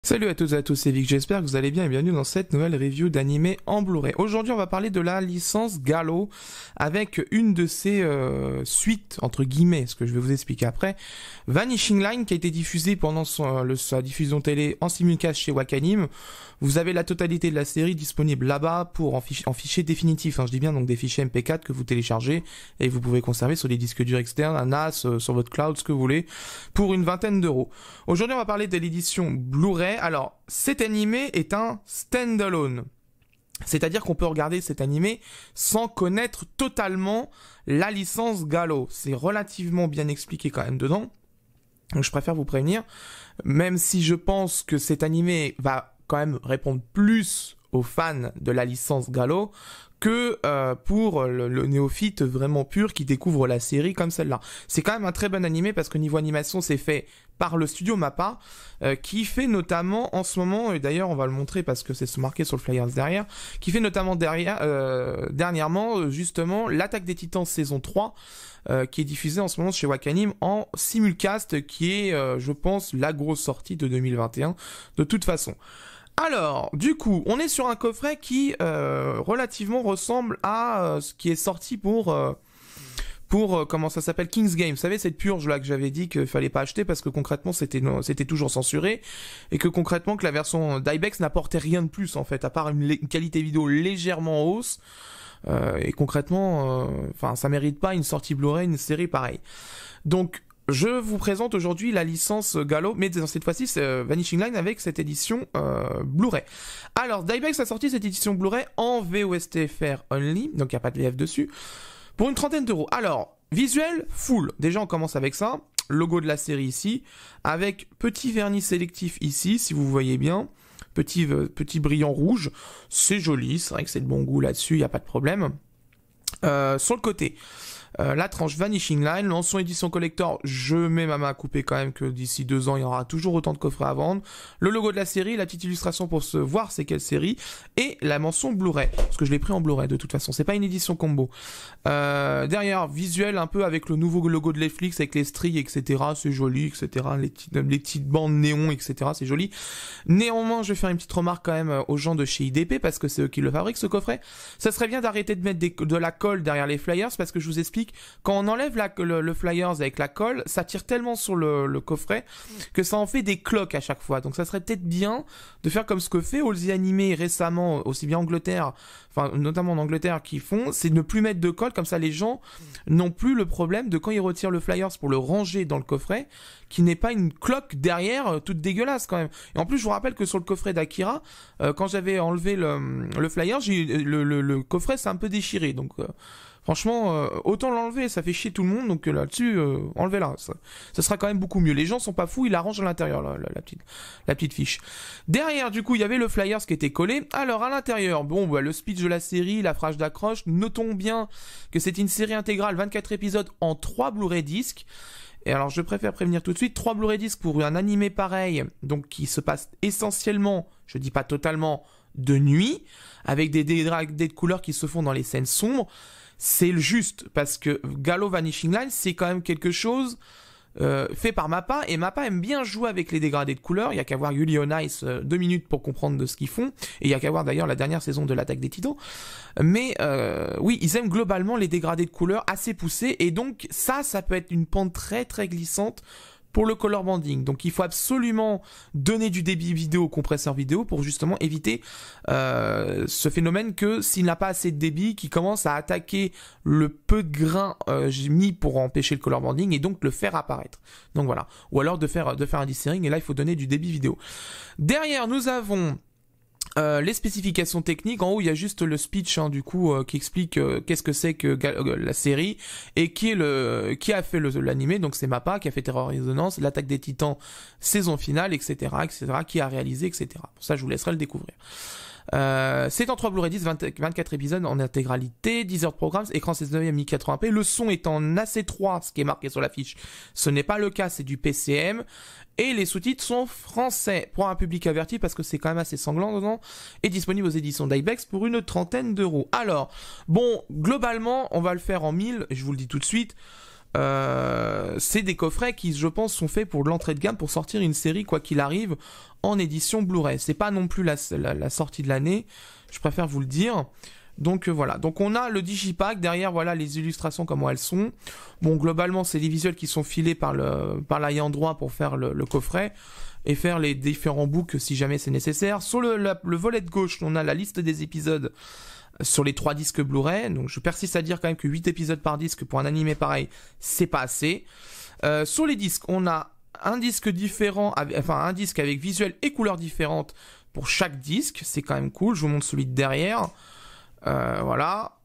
Salut à toutes et à tous, c'est Vic, j'espère que vous allez bien et bienvenue dans cette nouvelle review d'animé en Blu-ray. Aujourd'hui on va parler de la licence Galo avec une de ses suites, entre guillemets, ce que je vais vous expliquer après, Vanishing Line qui a été diffusée pendant sa diffusion télé en simulcast chez Wakanim. Vous avez la totalité de la série disponible là-bas pour en fichier définitif, hein, je dis bien donc des fichiers MP4 que vous téléchargez et vous pouvez conserver sur des disques durs externes, un NAS, sur votre cloud, ce que vous voulez, pour une vingtaine d'euros. Aujourd'hui on va parler de l'édition Blu-ray. Alors, cet animé est un standalone. C'est-à-dire qu'on peut regarder cet animé sans connaître totalement la licence Galo. C'est relativement bien expliqué quand même dedans. Donc je préfère vous prévenir. Même si je pense que cet animé va quand même répondre plus aux fans de la licence Galo que pour le néophyte vraiment pur qui découvre la série comme celle-là. C'est quand même un très bon animé parce que niveau animation, c'est fait par le studio Mappa, qui fait notamment en ce moment, et d'ailleurs on va le montrer parce que c'est marqué sur le flyers derrière, qui fait notamment dernièrement justement l'Attaque des Titans saison 3, qui est diffusée en ce moment chez Wakanim en simulcast, qui est, je pense, la grosse sortie de 2021 de toute façon. Alors, du coup, on est sur un coffret qui relativement ressemble à ce qui est sorti pour comment ça s'appelle, King's Game. Vous savez, cette purge là que j'avais dit qu'il fallait pas acheter parce que concrètement c'était toujours censuré et que concrètement que la version d'Ibex n'apportait rien de plus en fait, à part une qualité vidéo légèrement en hausse. Et concrètement, ça mérite pas une sortie Blu-ray, une série pareille. Donc, je vous présente aujourd'hui la licence Galo, mais dans cette fois-ci c'est Vanishing Line avec cette édition Blu-ray. Alors, Dybex a sorti cette édition Blu-ray en VOSTFR only, donc il n'y a pas de VF dessus, pour une trentaine d'euros. Alors, visuel full, déjà on commence avec ça, logo de la série ici, avec petit vernis sélectif ici, si vous voyez bien, petit brillant rouge, c'est joli, c'est vrai que c'est de bon goût là-dessus, il n'y a pas de problème. Sur le côté, la tranche Vanishing Line, l'ancien édition collector, je mets ma main à couper quand même que d'ici 2 ans il y aura toujours autant de coffrets à vendre, le logo de la série, la petite illustration pour se voir c'est quelle série, et la mention Blu-ray, parce que je l'ai pris en Blu-ray de toute façon, c'est pas une édition combo. Derrière, visuel un peu avec le nouveau logo de Netflix, avec les stries, etc, c'est joli, etc, les petites bandes néons, etc, c'est joli. Néanmoins, je vais faire une petite remarque quand même aux gens de chez IDP, parce que c'est eux qui le fabriquent ce coffret, ça serait bien d'arrêter de mettre de la colle derrière les flyers, parce que je vous explique, quand on enlève le flyers avec la colle, ça tire tellement sur le coffret que ça en fait des cloques à chaque fois. Donc ça serait peut-être bien de faire comme ce que fait Allzy Animé récemment, aussi bien Angleterre, enfin notamment en Angleterre qui font, c'est de ne plus mettre de colle, comme ça les gens n'ont plus le problème de quand ils retirent le flyers pour le ranger dans le coffret, qui n'est pas une cloque derrière toute dégueulasse quand même. Et en plus je vous rappelle que sur le coffret d'Akira, quand j'avais enlevé le flyer, le coffret s'est un peu déchiré, donc franchement, autant l'enlever, ça fait chier tout le monde, donc là-dessus, enlevez-la, ça sera quand même beaucoup mieux. Les gens sont pas fous, ils l'arrangent à l'intérieur, la petite fiche. Derrière, du coup, il y avait le flyers qui était collé. Alors, à l'intérieur, bon, le speech de la série, la phrase d'accroche, notons bien que c'est une série intégrale, 24 épisodes en 3 Blu-ray disques. Et alors, je préfère prévenir tout de suite, 3 Blu-ray disques pour un animé pareil, donc qui se passe essentiellement, je dis pas totalement, de nuit, avec des dégradés de couleurs qui se font dans les scènes sombres. C'est le juste, parce que Galo Vanishing Line, c'est quand même quelque chose fait par Mappa, et Mappa aime bien jouer avec les dégradés de couleurs. Il y a qu'à voir Yuli on Ice 2 minutes pour comprendre de ce qu'ils font, et il y a qu'à voir d'ailleurs la dernière saison de l'Attaque des Titans. Mais oui, ils aiment globalement les dégradés de couleurs assez poussés, et donc ça peut être une pente très très glissante pour le color banding. Donc il faut absolument donner du débit vidéo au compresseur vidéo pour justement éviter ce phénomène que s'il n'a pas assez de débit, qui commence à attaquer le peu de grains mis pour empêcher le color banding et donc le faire apparaître. Donc voilà. Ou alors de faire un dithering, et là il faut donner du débit vidéo. Derrière nous avons les spécifications techniques. En haut il y a juste le speech du coup qui explique qu'est-ce que c'est que la série et qui a fait l'animé. Donc c'est Mappa qui a fait Terror Resonance, l'Attaque des Titans saison finale, etc., qui a réalisé, etc. Pour ça je vous laisserai le découvrir. C'est en 3 Blu-ray 10, 24 épisodes en intégralité, 10 heures de programme, écran 16:9 1080p, le son est en AC3, ce qui est marqué sur la fiche. Ce n'est pas le cas, c'est du PCM, et les sous-titres sont français, pour un public averti, parce que c'est quand même assez sanglant dedans, et disponible aux éditions d'Ibex pour une trentaine d'euros. Alors, bon, globalement, on va le faire en 1000, je vous le dis tout de suite. c'est des coffrets qui, je pense, sont faits pour l'entrée de gamme, pour sortir une série, quoi qu'il arrive, en édition Blu-ray. C'est pas non plus la sortie de l'année, je préfère vous le dire. Donc voilà, donc on a le digipack, derrière voilà les illustrations comment elles sont. Bon, globalement c'est les visuels qui sont filés par l'ayant droit pour faire le coffret et faire les différents books si jamais c'est nécessaire. Sur le volet de gauche, on a la liste des épisodes sur les 3 disques Blu-ray. Donc je persiste à dire quand même que 8 épisodes par disque pour un animé pareil, c'est pas assez. Sur les disques, on a un disque différent, un disque avec visuels et couleurs différentes pour chaque disque, c'est quand même cool. Je vous montre celui de derrière. Voilà.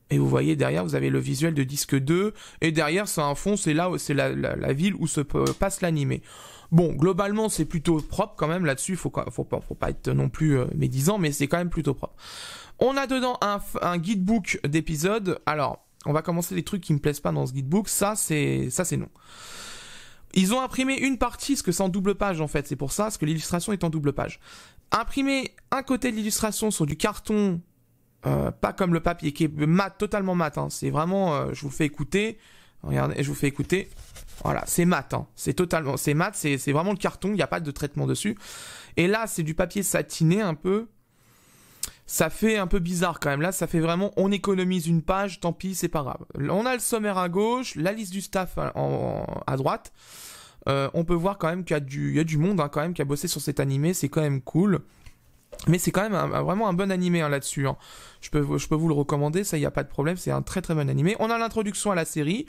Et vous voyez derrière, vous avez le visuel de disque 2. Et derrière, c'est un fond, c'est là où c'est la ville où se passe l'animé. Bon, globalement, c'est plutôt propre quand même là-dessus. Faut pas être non plus médisant, mais c'est quand même plutôt propre. On a dedans un guidebook d'épisodes. Alors, on va commencer les trucs qui me plaisent pas dans ce guidebook. Ça, c'est non. Ils ont imprimé une partie, parce que c'est en double page en fait. C'est pour ça, parce que l'illustration est en double page. Imprimer un côté de l'illustration sur du carton. Pas comme le papier qui est mat, totalement mat. Hein. C'est vraiment, je vous fais écouter. Regardez, je vous fais écouter. Voilà, c'est mat. Hein. C'est mat. C'est vraiment le carton. Il n'y a pas de traitement dessus. Et là, c'est du papier satiné un peu. Ça fait un peu bizarre quand même. Là, ça fait vraiment, on économise une page. Tant pis, c'est pas grave. On a le sommaire à gauche, la liste du staff à droite. On peut voir quand même qu'il y a du monde hein, quand même qui a bossé sur cet animé. C'est quand même cool. Mais c'est quand même vraiment un bon animé hein, là-dessus. Hein. Je peux vous le recommander, ça y a pas de problème, c'est un très très bon animé. On a l'introduction à la série,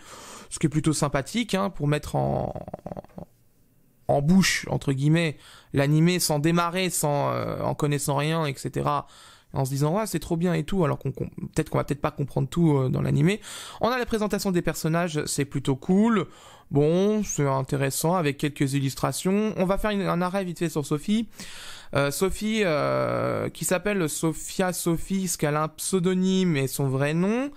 ce qui est plutôt sympathique hein, pour mettre en bouche entre guillemets l'animé sans démarrer, en connaissant rien, etc. En se disant ouais c'est trop bien et tout, alors qu'on va peut-être pas comprendre tout dans l'animé. On a la présentation des personnages, c'est plutôt cool. Bon, c'est intéressant avec quelques illustrations. On va faire un arrêt vite fait sur Sophie. Sophie, qui s'appelle Sophia Sophie, ce qu'elle a un pseudonyme et son vrai nom.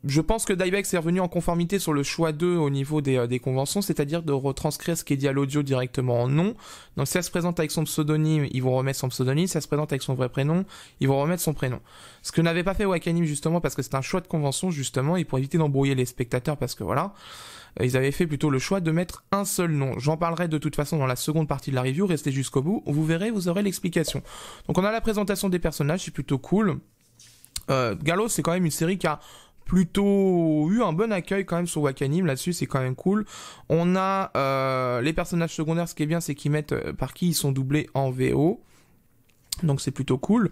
Je pense que Dybex est revenu en conformité sur le choix 2 au niveau des conventions, c'est-à-dire de retranscrire ce qui est dit à l'audio directement en nom. Donc si elle se présente avec son pseudonyme, ils vont remettre son pseudonyme. Si elle se présente avec son vrai prénom, ils vont remettre son prénom. Ce que n'avait pas fait Wakanim justement parce que c'est un choix de convention justement, et pour éviter d'embrouiller les spectateurs parce que voilà, ils avaient fait plutôt le choix de mettre un seul nom. J'en parlerai de toute façon dans la seconde partie de la review, restez jusqu'au bout, vous verrez, vous aurez l'explication. Donc on a la présentation des personnages, c'est plutôt cool. Gallo, c'est quand même une série qui a plutôt eu un bon accueil quand même sur Wakanim, là-dessus c'est quand même cool. On a les personnages secondaires, ce qui est bien c'est qu'ils mettent par qui ils sont doublés en VO, donc c'est plutôt cool.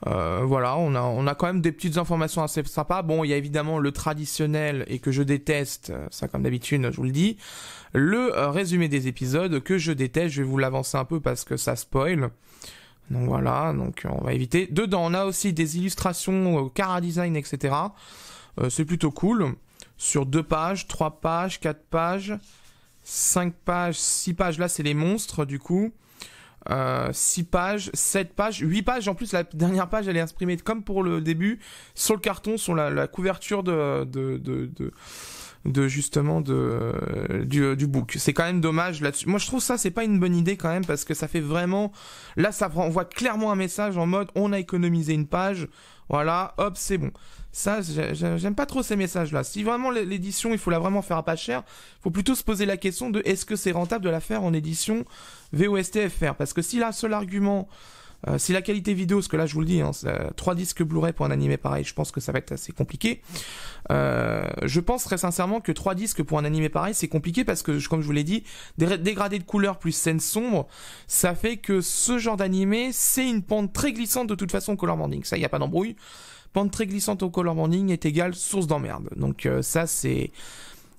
Voilà, on a quand même des petites informations assez sympas. Bon, il y a évidemment le traditionnel et que je déteste, ça comme d'habitude je vous le dis, le résumé des épisodes que je déteste, je vais vous l'avancer un peu parce que ça spoil. Donc voilà, donc on va éviter. Dedans on a aussi des illustrations, Cara Design, etc. C'est plutôt cool. Sur 2 pages, 3 pages, 4 pages, 5 pages, 6 pages, là c'est les monstres du coup. 6 pages, 7 pages, 8 pages, en plus la dernière page elle est imprimée comme pour le début, sur le carton, sur la couverture du book. C'est quand même dommage là-dessus. Moi je trouve ça c'est pas une bonne idée quand même parce que ça fait vraiment, là ça envoie clairement un message en mode on a économisé une page, voilà, hop c'est bon. Ça j'aime pas trop ces messages là. Si vraiment l'édition il faut la vraiment faire à pas cher, faut plutôt se poser la question de est-ce que c'est rentable de la faire en édition VOST-FR, parce que si la seul argument si la qualité vidéo, parce que là je vous le dis, hein, 3 disques Blu-ray pour un animé pareil, je pense que ça va être assez compliqué. Je pense très sincèrement que 3 disques pour un animé pareil, c'est compliqué parce que, comme je vous l'ai dit, dégradé de couleurs plus scène sombre, ça fait que ce genre d'animé, c'est une pente très glissante de toute façon au color banding. Ça, y a pas d'embrouille. Pente très glissante au color banding est égale source d'emmerde. Donc ça, c'est...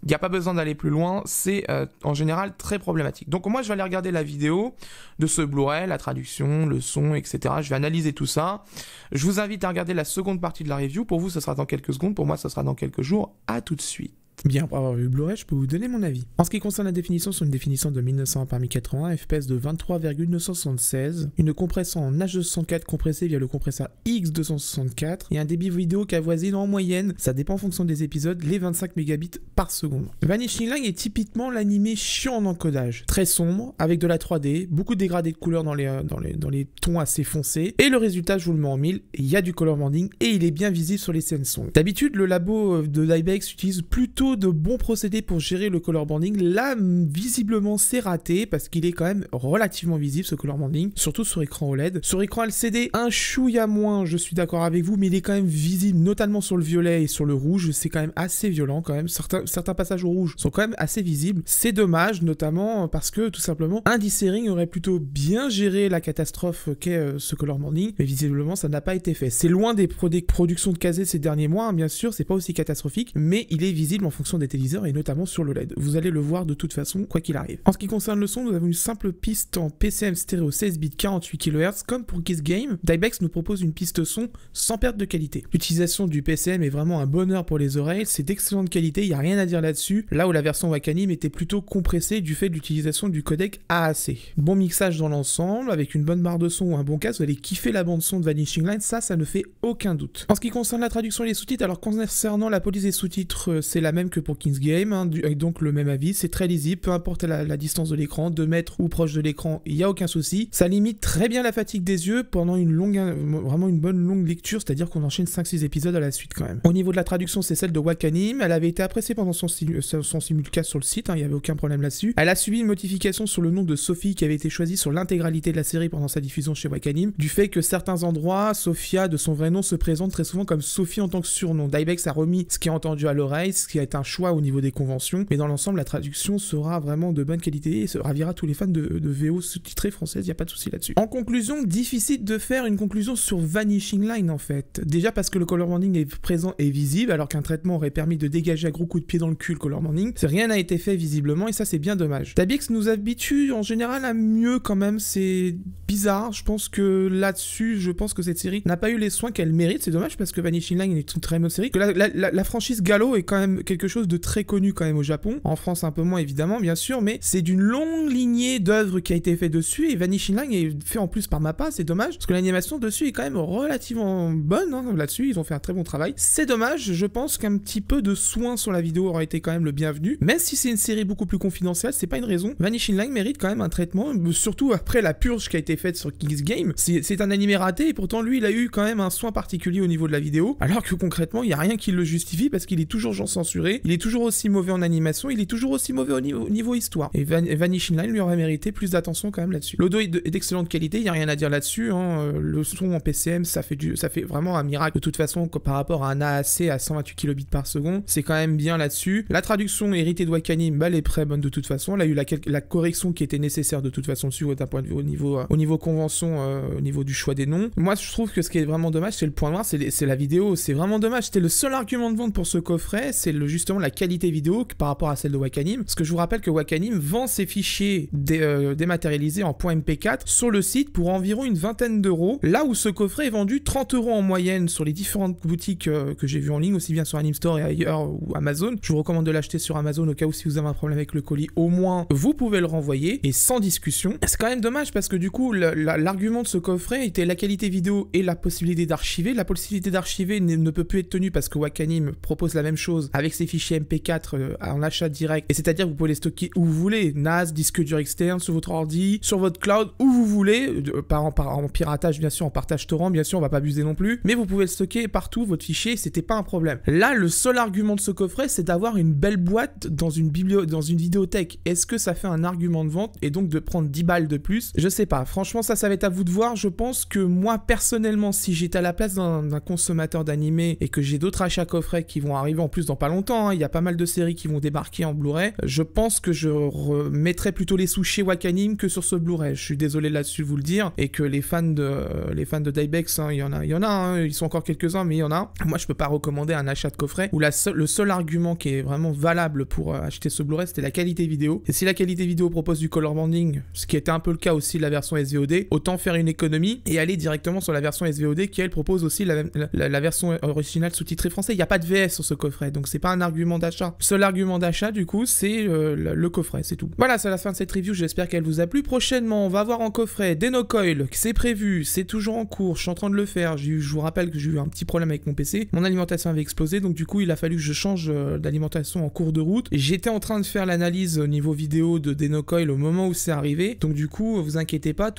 Il n'y a pas besoin d'aller plus loin, c'est en général très problématique. Donc moi je vais aller regarder la vidéo de ce Blu-ray, la traduction, le son, etc. Je vais analyser tout ça. Je vous invite à regarder la seconde partie de la review. Pour vous ce sera dans quelques secondes, pour moi ce sera dans quelques jours. À tout de suite. Bien, pour avoir vu le Blu-ray, je peux vous donner mon avis. En ce qui concerne la définition, c'est une définition de 1900 par 1080, FPS de 23,976, une compression en H264 compressée via le compresseur X264 et un débit vidéo qui avoisine en moyenne, ça dépend en fonction des épisodes, les 25 mégabits par seconde. Vanishing Line est typiquement l'animé chiant en encodage, très sombre, avec de la 3D, beaucoup de dégradés de couleurs dans les tons assez foncés, et le résultat, je vous le mets en mille, il y a du color banding et il est bien visible sur les scènes sombres. D'habitude, le labo de Dybex utilise plutôt de bons procédés pour gérer le color banding. Là, visiblement, c'est raté parce qu'il est quand même relativement visible ce color banding, surtout sur écran OLED. Sur écran LCD, un chouïa moins, je suis d'accord avec vous, mais il est quand même visible, notamment sur le violet et sur le rouge. C'est quand même assez violent quand même. Certains passages au rouge sont quand même assez visibles. C'est dommage, notamment parce que tout simplement, un D-Series aurait plutôt bien géré la catastrophe qu'est ce color banding, mais visiblement, ça n'a pas été fait. C'est loin des productions de Kazé ces derniers mois, hein, bien sûr, c'est pas aussi catastrophique, mais il est visible en fonction des téléviseurs et notamment sur le LED. Vous allez le voir de toute façon, quoi qu'il arrive. En ce qui concerne le son, nous avons une simple piste en PCM stéréo 16 bits 48 kHz, comme pour Kiss Game. Dybex nous propose une piste son sans perte de qualité. L'utilisation du PCM est vraiment un bonheur pour les oreilles, c'est d'excellente qualité, il n'y a rien à dire là-dessus, là où la version Wakanim était plutôt compressée du fait de l'utilisation du codec AAC. Bon mixage dans l'ensemble, avec une bonne barre de son ou un bon casque, vous allez kiffer la bande son de Vanishing Line, ça ne fait aucun doute. En ce qui concerne la traduction et les sous-titres, alors concernant la police des sous-titres, c'est la même que pour King's Game, hein, avec donc le même avis, c'est très lisible, peu importe la distance de l'écran, 2 mètres ou proche de l'écran, il n'y a aucun souci. Ça limite très bien la fatigue des yeux pendant vraiment une bonne longue lecture, c'est-à-dire qu'on enchaîne 5-6 épisodes à la suite quand même. Au niveau de la traduction, c'est celle de Wakanim, elle avait été appréciée pendant son simulcast sur le site, hein, il n'y avait aucun problème là-dessus. Elle a subi une modification sur le nom de Sophie qui avait été choisie sur l'intégralité de la série pendant sa diffusion chez Wakanim, du fait que certains endroits, Sophia de son vrai nom se présente très souvent comme Sophie en tant que surnom. Dybex a remis ce qui est entendu à l'oreille, ce qui est un choix au niveau des conventions, mais dans l'ensemble, la traduction sera vraiment de bonne qualité et se ravira tous les fans de VO sous-titré française, il n'y a pas de souci là-dessus. En conclusion, difficile de faire une conclusion sur Vanishing Line en fait. Déjà parce que le color banding est présent et visible, alors qu'un traitement aurait permis de dégager à gros coups de pied dans le cul le color banding. Rien n'a été fait visiblement et ça c'est bien dommage. Dybex nous habitue en général à mieux quand même, c'est bizarre, je pense que là-dessus, je pense que cette série n'a pas eu les soins qu'elle mérite, c'est dommage parce que Vanishing Line est une très bonne série. Que la franchise Galo est quand même quelque chose de très connu quand même au Japon, en France un peu moins évidemment bien sûr, mais c'est d'une longue lignée d'œuvres qui a été fait dessus et Vanishing Line est fait en plus par Mappa, c'est dommage parce que l'animation dessus est quand même relativement bonne, hein, là-dessus ils ont fait un très bon travail. C'est dommage, je pense qu'un petit peu de soin sur la vidéo aurait été quand même le bienvenu, même si c'est une série beaucoup plus confidentielle, c'est pas une raison. Vanishing Line mérite quand même un traitement, surtout après la purge qui a été faite sur King's Game. C'est un animé raté et pourtant lui il a eu quand même un soin particulier au niveau de la vidéo, alors que concrètement il n'y a rien qui le justifie parce qu'il est toujours genre censuré, il est toujours aussi mauvais en animation, il est toujours aussi mauvais au niveau histoire. Et Vanishing Line lui aurait mérité plus d'attention quand même là-dessus. L'audio est d'excellente qualité, il n'y a rien à dire là-dessus, hein. Le son en PCM ça fait vraiment un miracle de toute façon par rapport à un AAC à 128 kilobits par seconde, c'est quand même bien là-dessus. La traduction héritée de Wakanim, elle est très bonne de toute façon, elle a eu la correction qui était nécessaire de toute façon dessus d'un point de vue au niveau convention, au niveau du choix des noms. Moi je trouve que ce qui est vraiment dommage c'est le point noir, c'est la vidéo, c'est vraiment dommage, c'était le seul argument de vente pour ce coffret, c'est justement la qualité vidéo par rapport à celle de Wakanim, parce que je vous rappelle que Wakanim vend ses fichiers dématérialisés en .mp4 sur le site pour environ une vingtaine d'euros, là où ce coffret est vendu 30 € en moyenne sur les différentes boutiques que j'ai vues en ligne, aussi bien sur Animstore et ailleurs ou Amazon. Je vous recommande de l'acheter sur Amazon au cas où si vous avez un problème avec le colis, au moins vous pouvez le renvoyer et sans discussion. C'est quand même dommage parce que du coup l'argument de ce coffret était la qualité vidéo et la possibilité d'archiver. La possibilité d'archiver ne peut plus être tenue parce que Wakanim propose la même chose avec ses fichiers MP4 en achat direct, et c'est-à-dire que vous pouvez les stocker où vous voulez, NAS, disque dur externe, sur votre ordi, sur votre cloud, où vous voulez, en piratage bien sûr, en partage torrent bien sûr, on va pas abuser non plus, mais vous pouvez le stocker partout, votre fichier, c'était pas un problème. Là, le seul argument de ce coffret, c'est d'avoir une belle boîte dans une vidéothèque. Est-ce que ça fait un argument de vente et donc de prendre 10 balles de plus? Je sais pas, franchement ça va être à vous de voir. Je pense que moi personnellement, si j'étais à la place d'un consommateur d'animé et que j'ai d'autres achats coffrets qui vont arriver en plus dans pas longtemps, hein, il y a pas mal de séries qui vont débarquer en Blu-ray, je pense que je remettrais plutôt les sous chez Wakanim que sur ce Blu-ray. Je suis désolé là-dessus de vous le dire, et que les fans de Dybex, hein, il y en a, hein, ils sont encore quelques-uns, mais il y en a. Moi je peux pas recommander un achat de coffret où le seul argument qui est vraiment valable pour acheter ce Blu-ray, c'était la qualité vidéo. Et si la qualité vidéo propose du color banding, ce qui était un peu le cas aussi de la version SVOD, autant faire une économie et aller directement sur la version SVOD qui elle propose aussi la version originale sous-titrée français. Il n'y a pas de VS sur ce coffret, donc c'est pas un argument d'achat. Seul argument d'achat, du coup, c'est le coffret, c'est tout. Voilà, c'est la fin de cette review, j'espère qu'elle vous a plu. Prochainement, on va avoir en coffret Denocoil, c'est prévu, c'est toujours en cours, je suis en train de le faire. Je vous rappelle que j'ai eu un petit problème avec mon PC, mon alimentation avait explosé, donc du coup, il a fallu que je change d'alimentation en cours de route. J'étais en train de faire l'analyse au niveau vidéo de Denocoil au moment où c'est arrivé, donc du coup, vous inquiétez pas,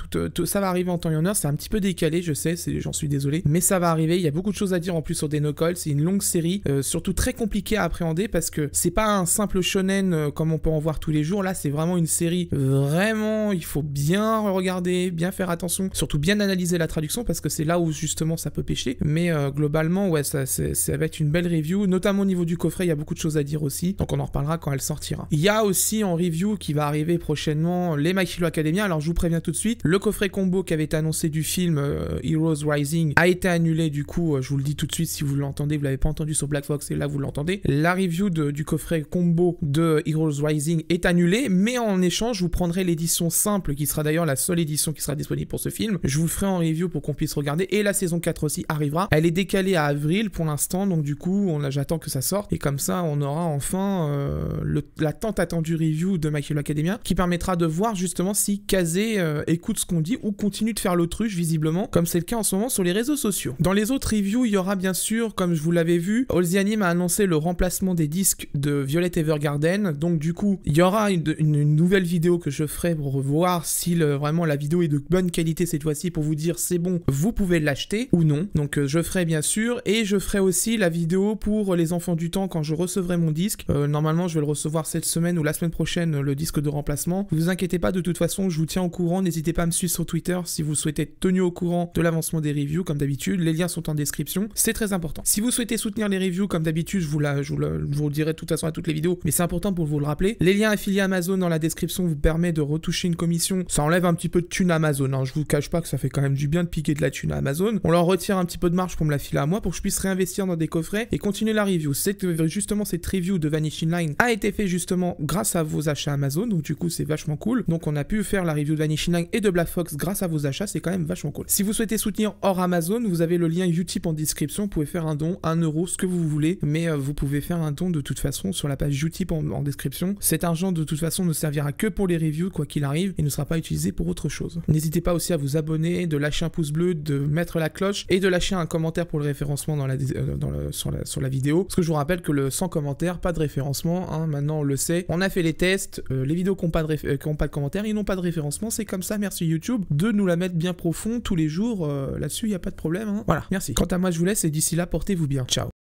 ça va arriver en temps et en heure, c'est un petit peu décalé, je sais, j'en suis désolé, mais ça va arriver, il y a beaucoup de choses à dire en plus sur Denocoil, c'est une longue série, surtout très compliquée à appréhender parce que c'est pas un simple shonen comme on peut en voir tous les jours, là c'est vraiment une série, vraiment, il faut bien regarder, bien faire attention, surtout bien analyser la traduction parce que c'est là où justement ça peut pêcher, mais globalement, ouais, ça va être une belle review, notamment au niveau du coffret, il y a beaucoup de choses à dire aussi, donc on en reparlera quand elle sortira. Il y a aussi en review qui va arriver prochainement les My Hero Academia, alors je vous préviens tout de suite, le coffret combo qui avait été annoncé du film Heroes Rising a été annulé, du coup, je vous le dis tout de suite si vous l'entendez, vous l'avez pas entendu sur Black Fox et là vous l'entendez. La review du coffret combo de Heroes Rising est annulée, mais en échange, je vous prendrai l'édition simple qui sera d'ailleurs la seule édition qui sera disponible pour ce film. Je vous le ferai en review pour qu'on puisse regarder et la saison 4 aussi arrivera. Elle est décalée à avril pour l'instant, donc du coup, j'attends que ça sorte et comme ça, on aura enfin la tant attendue review de My Hero Academia qui permettra de voir justement si Kazé écoute ce qu'on dit ou continue de faire l'autruche visiblement, comme c'est le cas en ce moment sur les réseaux sociaux. Dans les autres reviews, il y aura bien sûr, comme je vous l'avais vu, All the Anime a annoncé le remplacement des disques de Violet Evergarden, donc du coup, il y aura une nouvelle vidéo que je ferai pour voir si vraiment la vidéo est de bonne qualité cette fois-ci pour vous dire c'est bon, vous pouvez l'acheter ou non. Donc je ferai bien sûr, et je ferai aussi la vidéo pour les enfants du temps quand je recevrai mon disque. Normalement, je vais le recevoir cette semaine ou la semaine prochaine, le disque de remplacement. Ne vous inquiétez pas, de toute façon, je vous tiens au courant. N'hésitez pas à me suivre sur Twitter si vous souhaitez être tenu au courant de l'avancement des reviews, comme d'habitude. Les liens sont en description, c'est très important. Si vous souhaitez soutenir les reviews, comme d'habitude, je vous le dirai de toute façon à toutes les vidéos, mais c'est important pour vous le rappeler. Les liens affiliés Amazon dans la description vous permettent de retoucher une commission. Ça enlève un petit peu de thune à Amazon, hein. Je vous cache pas que ça fait quand même du bien de piquer de la thune à Amazon. On leur retire un petit peu de marge pour me la filer à moi, pour que je puisse réinvestir dans des coffrets et continuer la review. Justement, cette review de Vanishing Line a été fait justement grâce à vos achats Amazon, donc du coup c'est vachement cool. Donc on a pu faire la review de Vanishing Line et de Black Fox grâce à vos achats, c'est quand même vachement cool. Si vous souhaitez soutenir hors Amazon, vous avez le lien Utip en description, vous pouvez faire un don, 1 euro, ce que vous voulez, mais vous pouvez faire un don de toute façon sur la page Utip en description. Cet argent de toute façon ne servira que pour les reviews quoi qu'il arrive et ne sera pas utilisé pour autre chose. N'hésitez pas aussi à vous abonner, de lâcher un pouce bleu, de mettre la cloche et de lâcher un commentaire pour le référencement sur la vidéo, parce que je vous rappelle que sans commentaire, pas de référencement, hein, maintenant on le sait, on a fait les tests, les vidéos qui n'ont pas de commentaires, ils n'ont pas de référencement, c'est comme ça, merci YouTube de nous la mettre bien profond tous les jours, là-dessus il n'y a pas de problème, hein. Voilà, merci. Quant à moi je vous laisse et d'ici là portez-vous bien, ciao.